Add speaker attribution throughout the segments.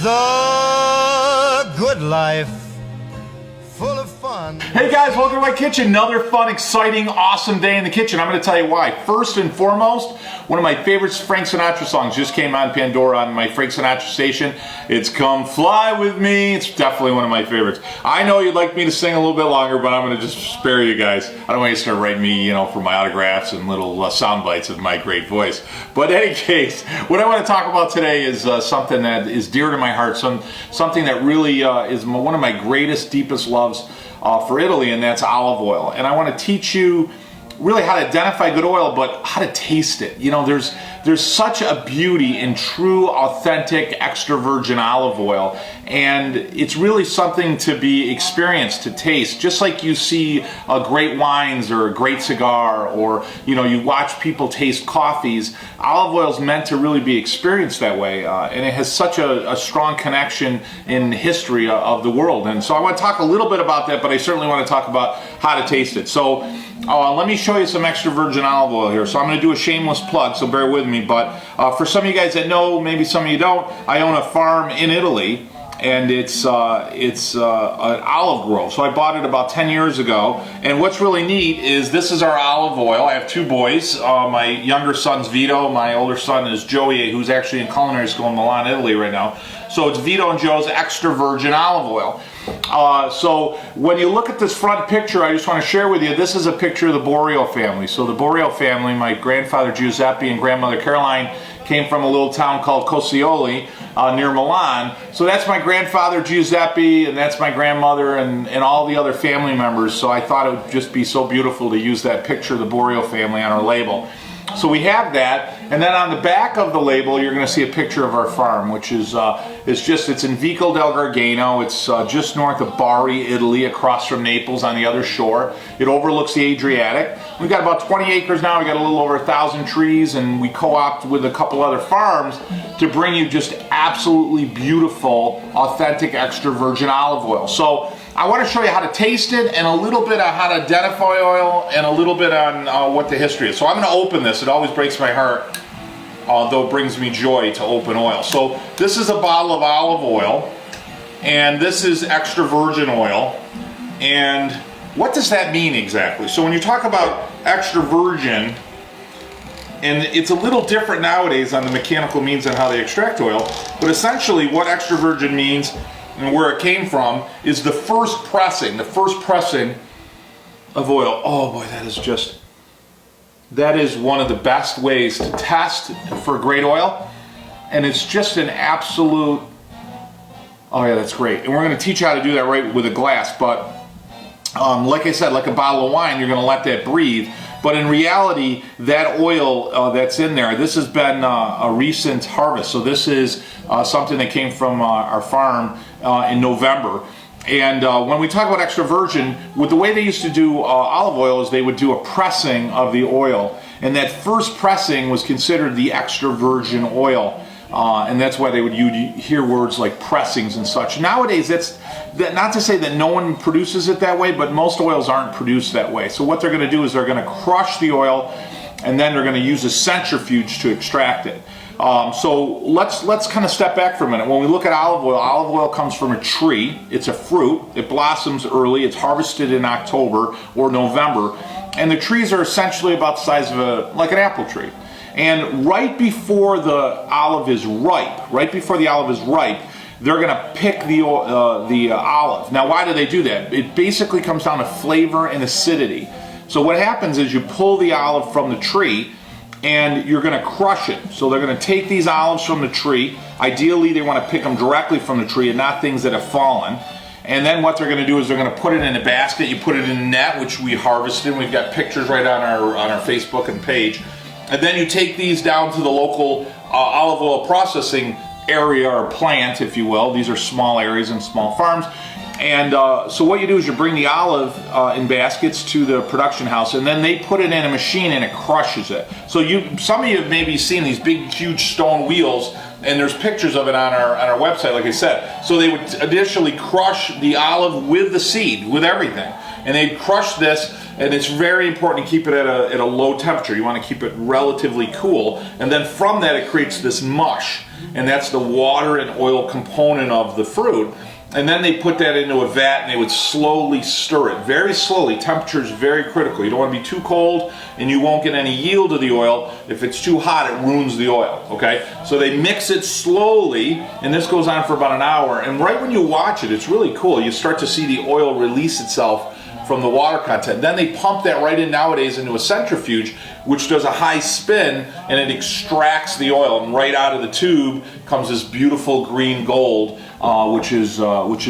Speaker 1: The good life, full of fun.
Speaker 2: Hey guys, welcome to my kitchen. Another fun, exciting, awesome day in the kitchen. I'm going to tell you why. First and foremost, one of my favorite Frank Sinatra songs just came on Pandora on my Frank Sinatra station. It's Come Fly With Me. It's definitely one of my favorites. I know you'd like me to sing a little bit longer, but I'm going to just spare you guys. I don't want you to start writing me, for my autographs and little sound bites of my great voice. But in any case, what I want to talk about today is something that is dear to my heart, something that really is one of my greatest, deepest loves for Italy, and that's olive oil. And I want to teach you really how to identify good oil, but how to taste it. There's such a beauty in true, authentic, extra virgin olive oil, and it's really something to be experienced, to taste. Just like you see great wines or a great cigar, or you watch people taste coffees, olive oil is meant to really be experienced that way, and it has such a strong connection in history of the world. And so I want to talk a little bit about that, but I certainly want to talk about how to taste it. So let me show you some extra virgin olive oil here. So I'm going to do a shameless plug, so bear with me. But for some of you guys that know, maybe some of you don't, I own a farm in Italy, and it's an olive grove. So I bought it about 10 years ago. And what's really neat is this is our olive oil. I have two boys. My younger son's Vito. My older son is Joey, who's actually in culinary school in Milan, Italy right now. So it's Vito and Joe's extra virgin olive oil. So when you look at this front picture, I just want to share with you, this is a picture of the Borio family. So the Borio family, my grandfather Giuseppe and grandmother Caroline, came from a little town called Cosioli near Milan. So that's my grandfather Giuseppe, and that's my grandmother, and all the other family members. So I thought it would just be so beautiful to use that picture of the Borio family on our label. So we have that, and then on the back of the label you're going to see a picture of our farm, which is it's in Vico del Gargano. It's just north of Bari, Italy, across from Naples on the other shore. It overlooks the Adriatic. We've got about 20 acres now. We've got a little over 1,000 trees, and we co-opt with a couple other farms to bring you just absolutely beautiful, authentic, extra virgin olive oil. So I want to show you how to taste it, and a little bit on how to identify oil, and a little bit on what the history is. So I'm going to open this. It always breaks my heart, though it brings me joy to open oil. So this is a bottle of olive oil, and this is extra virgin oil. And what does that mean exactly? So when you talk about extra virgin, and it's a little different nowadays on the mechanical means and how they extract oil, but essentially what extra virgin means and where it came from is the first pressing of oil. Oh boy, that is one of the best ways to test for great oil, and it's just an absolute, oh yeah, that's great. And we're going to teach you how to do that right with a glass, but like I said, like a bottle of wine, you're going to let that breathe. But in reality, that oil that's in there, this has been a recent harvest. So this is something that came from our farm in November. And when we talk about extra virgin, with the way they used to do olive oil is they would do a pressing of the oil. And that first pressing was considered the extra virgin oil. And that's why you'd hear words like pressings and such. Nowadays, that's not to say that no one produces it that way, but most oils aren't produced that way. So what they're going to do is they're going to crush the oil, and then they're going to use a centrifuge to extract it. So let's kind of step back for a minute. When we look at olive oil comes from a tree. It's a fruit. It blossoms early. It's harvested in October or November, and the trees are essentially about the size of like an apple tree. And right before the olive is ripe, they're going to pick the olive. Now, why do they do that? It basically comes down to flavor and acidity. So what happens is you pull the olive from the tree, and you're going to crush it. So they're going to take these olives from the tree. Ideally, they want to pick them directly from the tree and not things that have fallen. And then what they're going to do is they're going to put it in a basket. You put it in a net, which we harvested. We've got pictures right on our Facebook and page. And then you take these down to the local olive oil processing area or plant, if you will. These are small areas and small farms. And so what you do is you bring the olive in baskets to the production house, and then they put it in a machine and it crushes it. So some of you have maybe seen these big, huge stone wheels, and there's pictures of it on our website, like I said. So they would initially crush the olive with the seed, with everything. And they'd crush this, And it's very important to keep it at a low temperature. You want to keep it relatively cool. And then from that it creates this mush. And that's the water and oil component of the fruit. And then they put that into a vat and they would slowly stir it, very slowly. Temperature is very critical. You don't want to be too cold and you won't get any yield of the oil. If it's too hot, it ruins the oil, okay? So they mix it slowly, and this goes on for about an hour. And right when you watch it, it's really cool. You start to see the oil release itself from the water content. Then they pump that right in nowadays into a centrifuge, which does a high spin, and it extracts the oil. And right out of the tube comes this beautiful green gold, which is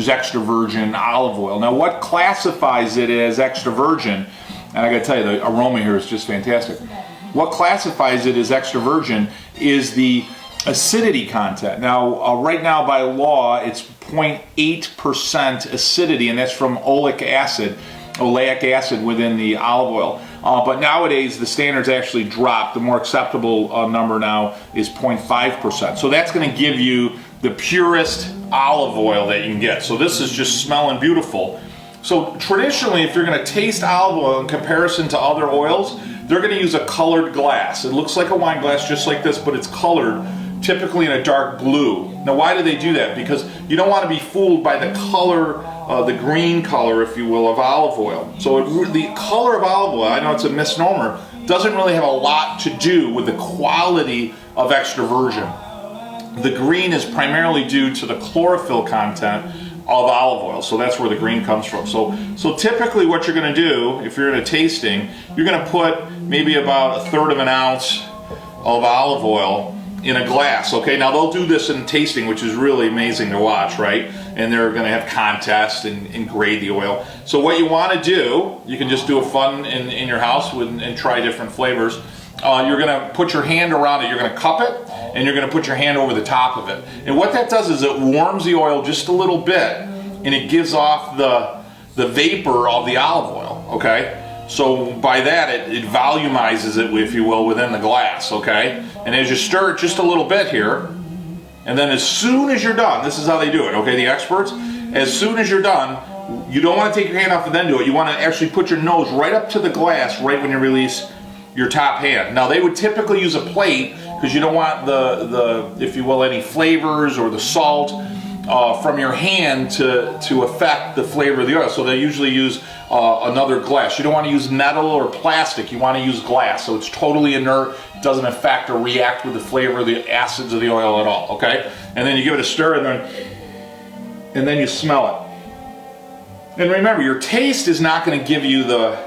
Speaker 2: extra virgin olive oil. Now, what classifies it as extra virgin? And I got to tell you, the aroma here is just fantastic. What classifies it as extra virgin is the acidity content. Now, right now by law, it's 0.8% acidity, and that's from oleic acid within the olive oil. But nowadays, the standards actually dropped. The more acceptable number now is 0.5%. So that's going to give you the purest olive oil that you can get. So this is just smelling beautiful. So traditionally, if you're going to taste olive oil in comparison to other oils, they're going to use a colored glass. It looks like a wine glass just like this, but it's colored, typically in a dark blue. Now, why do they do that? Because you don't want to be fooled by the color, the green color, if you will, of olive oil. So the color of olive oil, I know it's a misnomer, doesn't really have a lot to do with the quality of extra virgin. The green is primarily due to the chlorophyll content of olive oil, so that's where the green comes from. So typically what you're going to do, if you're in a tasting, you're going to put maybe about 1/3 of an ounce of olive oil in a glass, okay? Now they'll do this in tasting, which is really amazing to watch, right? And they're going to have contests and grade the oil. So what you want to do, you can just do a fun in your house and try different flavors. You're going to put your hand around it, you're going to cup it, and you're going to put your hand over the top of it. And what that does is it warms the oil just a little bit, and it gives off the vapor of the olive oil, okay? So by that, it volumizes it, if you will, within the glass, okay? And as you stir it just a little bit here, and then as soon as you're done, this is how they do it, okay, the experts, as soon as you're done, you don't want to take your hand off and then do it. You want to actually put your nose right up to the glass right when you release your top hand. Now, they would typically use a plate because you don't want the if you will, any flavors or the salt from your hand to affect the flavor of the oil. So they usually use another glass. You don't want to use metal or plastic. You want to use glass. So it's totally inert. It doesn't affect or react with the flavor of the acids of the oil at all. Okay? And then you give it a stir, and then you smell it. And remember, your taste is not going to give you the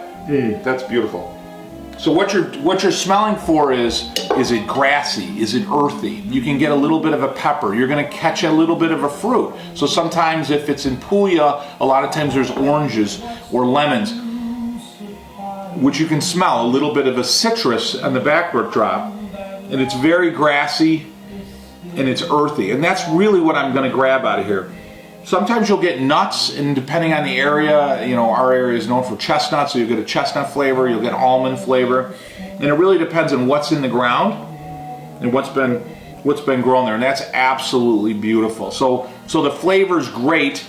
Speaker 2: that's beautiful. So what you're smelling for is it grassy? Is it earthy? You can get a little bit of a pepper. You're going to catch a little bit of a fruit. So sometimes if it's in Puglia, a lot of times there's oranges or lemons, which you can smell. A little bit of a citrus on the backbrook drop. And it's very grassy and it's earthy. And that's really what I'm going to grab out of here. Sometimes you'll get nuts, and depending on the area, you know, our area is known for chestnuts, so you'll get a chestnut flavor, you'll get almond flavor, and it really depends on what's in the ground and what's been grown there, and that's absolutely beautiful. So the flavor's great.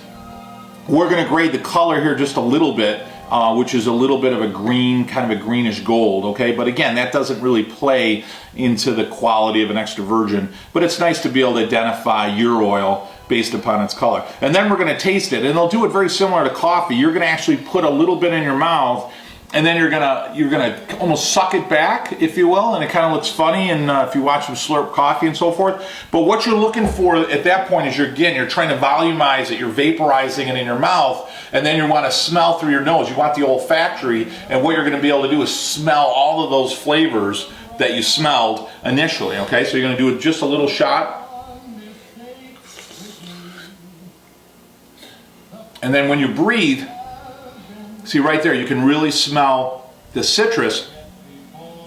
Speaker 2: We're going to grade the color here just a little bit, which is a little bit of a green, kind of a greenish gold, okay? But again, that doesn't really play into the quality of an extra virgin, but it's nice to be able to identify your oil based upon its color. And then we're going to taste it, and they'll do it very similar to coffee. You're going to actually put a little bit in your mouth, and then you're gonna almost suck it back, if you will, and it kind of looks funny, and if you watch them slurp coffee and so forth. But what you're looking for at that point is you're trying to volumize it, you're vaporizing it in your mouth, and then you want to smell through your nose. You want the olfactory, and what you're going to be able to do is smell all of those flavors that you smelled initially, okay? So you're going to do it just a little shot. And then when you breathe, see right there, you can really smell the citrus.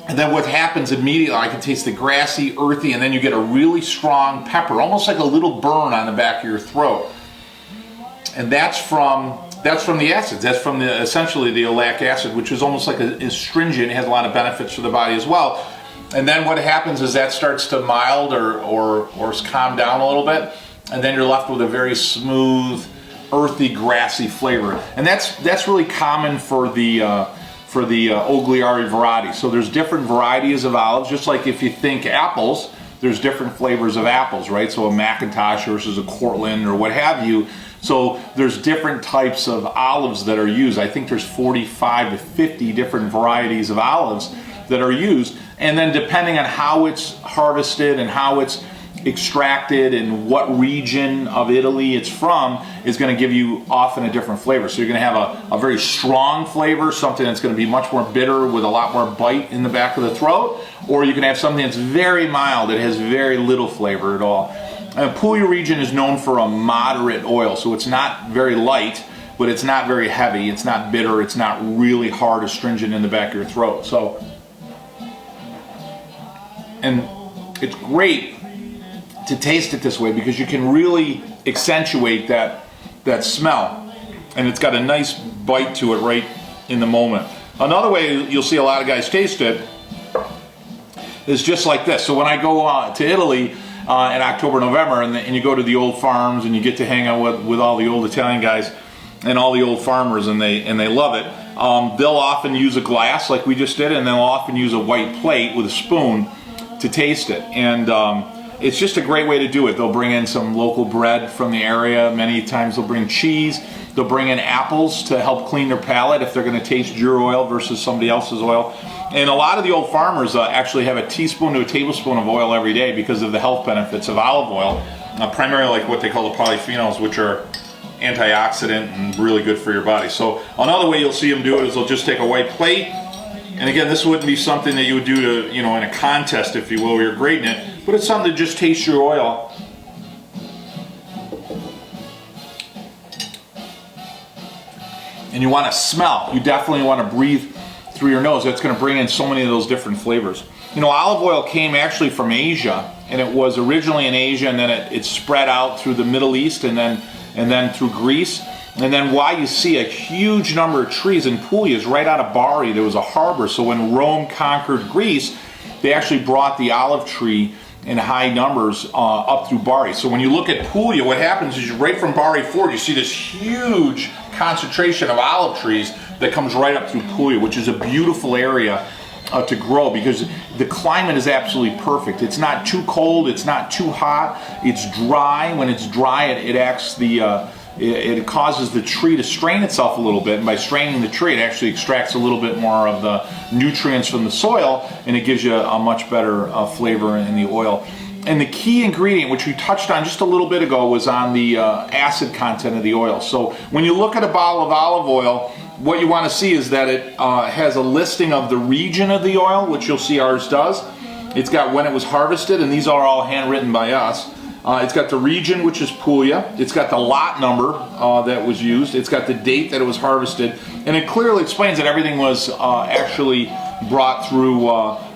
Speaker 2: And then what happens immediately, I can taste the grassy, earthy, and then you get a really strong pepper, almost like a little burn on the back of your throat. And that's from the acids. That's from essentially the oleic acid, which is almost like a astringent. It has a lot of benefits for the body as well. And then what happens is that starts to mild or calm down a little bit, and then you're left with a very smooth, earthy, grassy flavor. And that's really common for the for the Ogliari variety. So there's different varieties of olives, just like if you think apples, there's different flavors of apples, right? So a McIntosh versus a Cortland or what have you. So there's different types of olives that are used. I think there's 45 to 50 different varieties of olives that are used. And then depending on how it's harvested and how it's extracted and what region of Italy it's from is going to give you often a different flavor. So you're going to have a very strong flavor, something that's going to be much more bitter with a lot more bite in the back of the throat, or you can have something that's very mild that has very little flavor at all. Puglia region is known for a moderate oil, so it's not very light, but it's not very heavy, it's not bitter, it's not really hard astringent in the back of your throat. So, and it's great to taste it this way because you can really accentuate that smell, and it's got a nice bite to it right in the moment. Another way you'll see a lot of guys taste it is just like this. So when I go to Italy in October, November, and you go to the old farms and you get to hang out with all the old Italian guys and all the old farmers, and they love it. They'll often use a glass like we just did, and they'll often use a white plate with a spoon to taste it. And it's just a great way to do it. They'll bring in some local bread from the area. Many times they'll bring cheese. They'll bring in apples to help clean their palate if they're going to taste your oil versus somebody else's oil. And a lot of the old farmers actually have a teaspoon to a tablespoon of oil every day because of the health benefits of olive oil, primarily like what they call the polyphenols, which are antioxidant and really good for your body. So another way you'll see them do it is they'll just take a white plate. And again, this wouldn't be something that you would do to, in a contest, if you will, where you're grading it, but it's something to just taste your oil. And you want to smell. You definitely want to breathe through your nose. That's going to bring in so many of those different flavors. Olive oil came actually from Asia, and it was originally in Asia, and then it spread out through the Middle East, and then through Greece. And then why you see a huge number of trees in Puglia is right out of Bari. There was a harbor, so when Rome conquered Greece, they actually brought the olive tree in high numbers up through Bari. So when you look at Puglia, what happens is right from Bari forward, you see this huge concentration of olive trees that comes right up through Puglia, which is a beautiful area to grow because the climate is absolutely perfect. It's not too cold, it's not too hot, it's dry. When it's dry, it acts it causes the tree to strain itself a little bit, and by straining the tree, it actually extracts a little bit more of the nutrients from the soil, and it gives you a much better flavor in the oil. And the key ingredient, which we touched on just a little bit ago, was on the acid content of the oil. So when you look at a bottle of olive oil, what you want to see is that it has a listing of the region of the oil, which you'll see ours does. It's got when it was harvested, and these are all handwritten by us. It's got the region, which is Puglia. It's got the lot number that was used. It's got the date that it was harvested. And it clearly explains that everything was actually brought through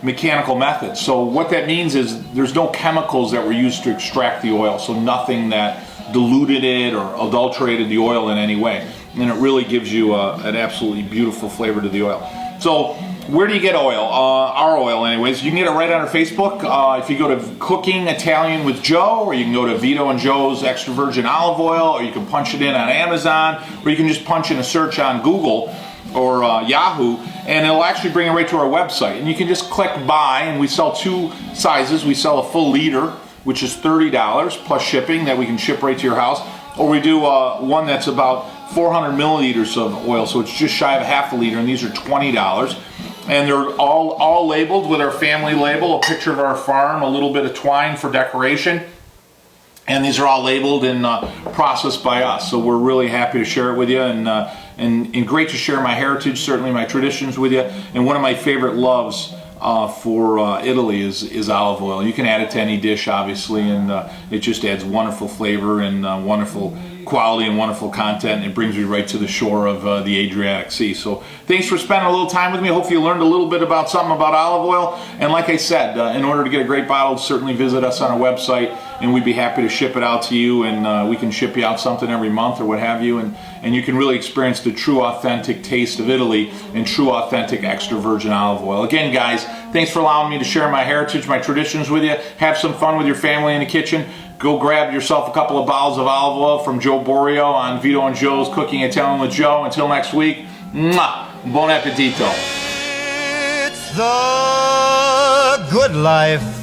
Speaker 2: mechanical methods. So what that means is there's no chemicals that were used to extract the oil. So nothing that diluted it or adulterated the oil in any way. And it really gives you an absolutely beautiful flavor to the oil. So where do you get oil? Our oil anyways. You can get it right on our Facebook. If you go to Cooking Italian with Joe, or you can go to Vito and Joe's Extra Virgin Olive Oil, or you can punch it in on Amazon, or you can just punch in a search on Google or Yahoo, and it'll actually bring it right to our website. And you can just click buy, and we sell two sizes. We sell a full liter, which is $30 plus shipping that we can ship right to your house, or we do one that's about 400 milliliters of oil, so it's just shy of half a liter, and these are $20. And they're all labeled with our family label, a picture of our farm, a little bit of twine for decoration. And these are all labeled and processed by us. So we're really happy to share it with you, and great to share my heritage, certainly my traditions with you. And one of my favorite loves for Italy is olive oil. You can add it to any dish, obviously, and it just adds wonderful flavor and wonderful quality and wonderful content. It brings you right to the shore of the Adriatic Sea. So thanks for spending a little time with me. I hope you learned a little bit about something about olive oil. And like I said, in order to get a great bottle, certainly visit us on our website, and we'd be happy to ship it out to you, and we can ship you out something every month or what have you, and you can really experience the true authentic taste of Italy and true authentic extra virgin olive oil. Again, guys, thanks for allowing me to share my heritage, my traditions with you. Have some fun with your family in the kitchen. Go grab yourself a couple of bottles of olive oil from Joe Borio on Vito and Joe's Cooking Italian with Joe. Until next week, mwah, Buon appetito.
Speaker 1: It's the good life.